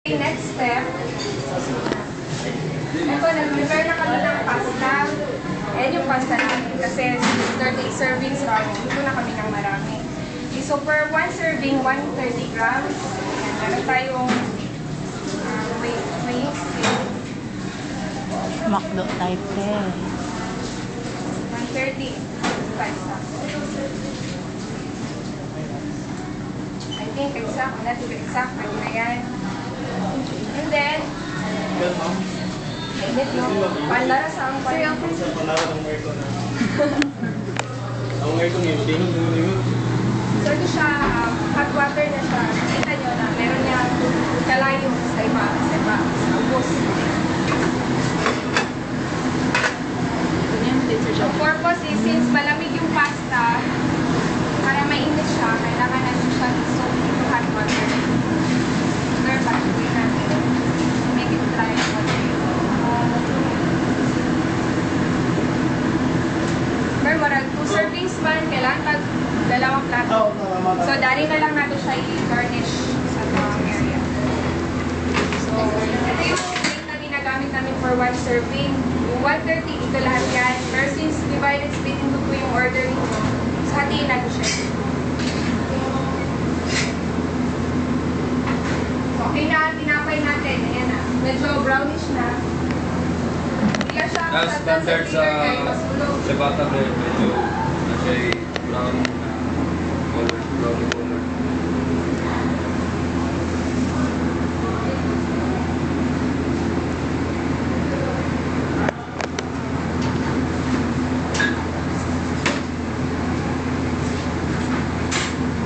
Next step, ito, nag-prepare na kami ng pasta. Ayan yung pasta natin kasi 30 servings kami. Dito na kami ng marami. So, per 1 serving, 130 grams. Ayan, meron tayong may Macdo type eh. 130 pasta. I think exact, not exact, pwede na yan. And then, init yung panlara sa ang panlara. Ang aircon yun, tingin. So, ito siya, hot water na siya. Kita nyo na, meron niya kalayo sa iba, sa ubos. So, purpose is, since malamig yung pasta, para mainit siya, kailangan natin siya i-soak into hot water. Bakit natin make it dry pero marag 2 servings man kailangan tag dalawang plato so dari na lang natin siya i-garnish sa tawang area so ito yung plate na ginagamit namin for 1 serving yung 130 ito lahat yan pero since divided split into 2 yung order nito so hatiin natin siya. Okay na, tinapay natin. Ayan na. Medyo brownish na. Hindi ka siya Standard sa bata bread, medyo nasa brown color.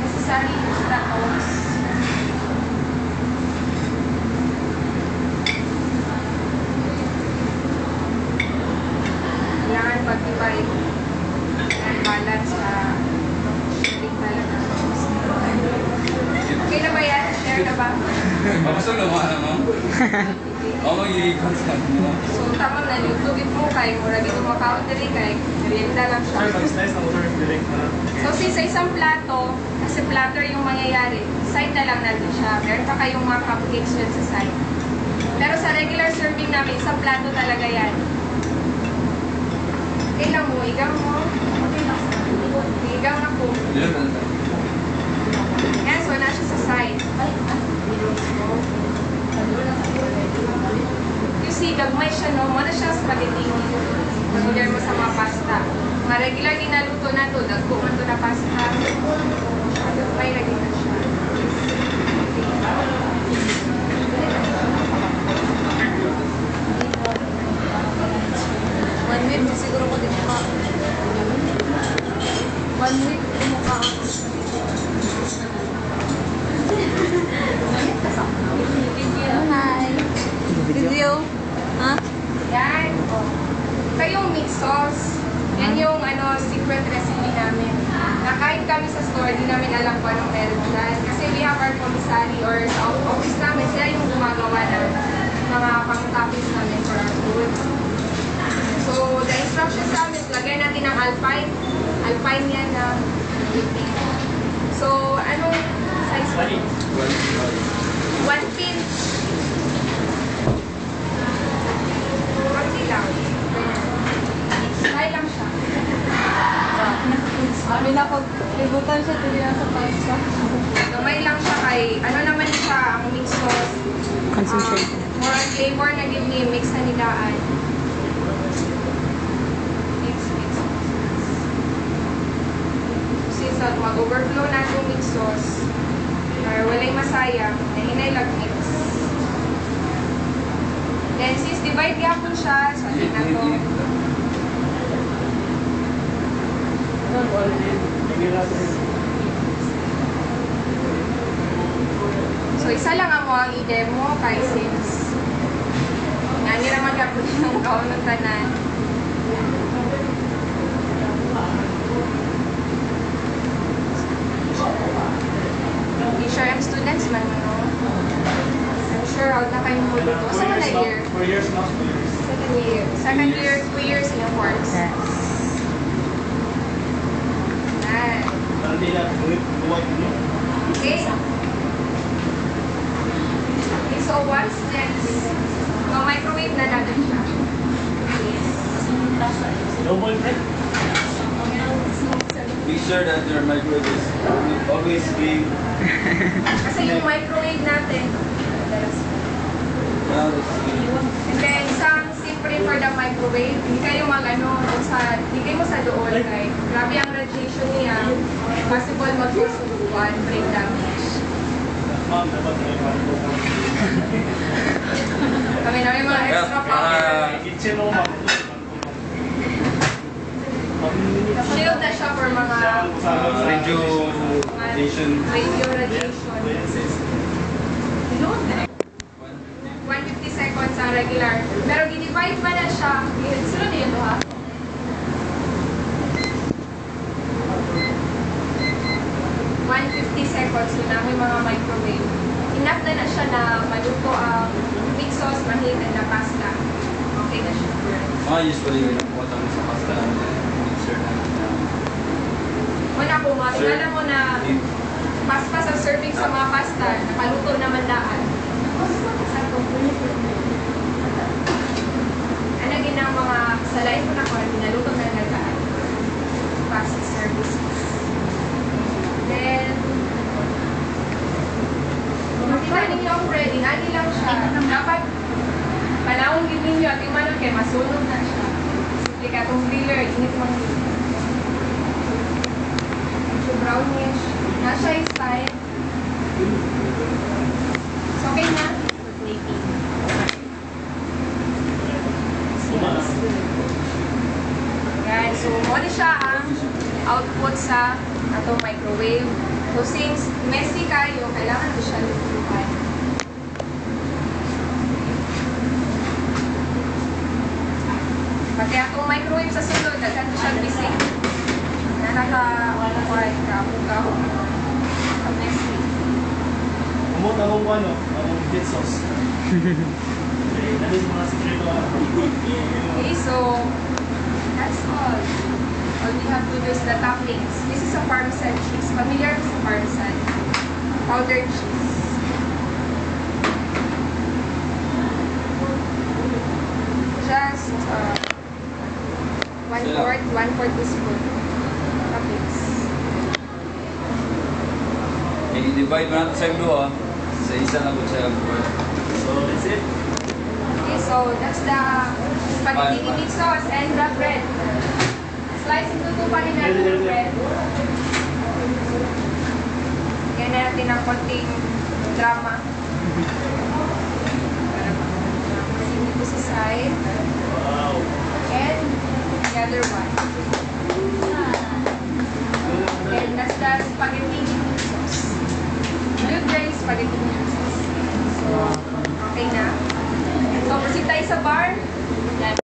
necessary extra oats. Pag-divide and balance sa sharing talaga. Okay na ba yan? Share na ba? Gusto naman naman. Oo, mag-iikot sa ano. So, tama na. Lugit mo kay mura dito makaundari kay merienda lang siya. So, since isang plato, kasi platter yung mangyayari, side na lang natin siya. Meron pa kayong mga cupcakes dyan sa side. Pero sa regular serving namin, isang plato talaga yan. Kailan mo, igaw mo. Igaw na po. Yan, so na siya sa side. You see, gagmay siya, no? Muna siya spaghetti. Pag-order mo sa mga pasta. Mga regular ginaluto na to, dagko man to na pasta. Gagmay lagi na siya. Siguro ko din mukha. 1 week mukha ako. Hi! Video? Ha? Yan. Ito yung mix sauce. Yan yung secret recipe namin. Na kahit kami sa store, di namin alam kung anong meron dyan. Kasi we have our commissary or sa office namin, sila yung gumagawa ng mga pang-toppings namin for our food. So, the instructions namin, lagay natin ng alpine. Alpine yan na so, anong size ba? 1 pin. 1 pin lang. Try lang siya. Sabi na pag-libutan siya, tuloy na sa pasta. Gamay lang siya kay, naman siya, ang mix sauce. Concentrate. More flavor na give me, mix na nilaan. Since mag-overflow na itong mix sauce, or walay masayang, nahinay lang mix. Then, since divide gapon siya, so hindi na to. So, isa lang ang mo ang i-demo kay since nga naman gapon yung kaon ng tanan. I'm students man, no? I'm sure out na kayong mulo to. Saan na year? 4 years now. Second year. Second year, 2 years in your course. Yes. Okay. Okay, So once that's microwave na natin siya. Double bread. Be sure that your microwave is always being Kasi yung microwave natin, and then isang simple for the microwave, hindi kayo hindi mo sa doon, right? Grabe ang radiation niya, possible magsusubuan, brain damage. Ma'am, dapat may pangko. Kami namin mga extra power. Kitchen mo, ma'am. Shield na siya for mga radio radiation. radio radiation. 150 seconds ang regular. Pero gidivide pa na siya. Sunod na yun, ha? 150 seconds yun namin mga microwave. Enough na siya na maluto ang mixed sauce, mahit, and na pasta. Okay na siya. Usually, nakuha kami sa pasta. Mixer na. Una po, alam mo na paspa sa serving sa mga pasta, nakaluto naman daan. Ano ginang mga salain ko na ko, naluto na nagdaan. Pasta service. Then, makita ninyo ang ready, nani lang siya. Dapat, panahon gid ninyo at yung manok kay masunog na siya. Simple ka itong griller, init mong griller. Medyo brownish. Nasa yung style. So, okay na? Yan. So, muna siya ang output sa atong microwave. So, since messy kayo, kailangan ko siya lutuan. Pati atong microwave sa sunod, agad siya bisig. Na naka-kuhay ka, hugaw. Ang messy. Umot akong ano, akong pit sauce. That is mga sikreto. Okay, so that's all. All we have to do is the toppings. This is a Parmesan cheese. Familiar with Parmesan? Powdered cheese. Just 1/4 teaspoon. Toppings. I-divide mo natin sa duha. Sa isa na po siya. So that's it. Okay, so that's the spaghetti meat sauce and the bread. Slice into two pa rin natin yung bread. Yan natin ng konting drama. Kasi dito sa side. Wow. And the other one. And that's the spaghetti meat sauce. Good guys, spaghetti meat sauce.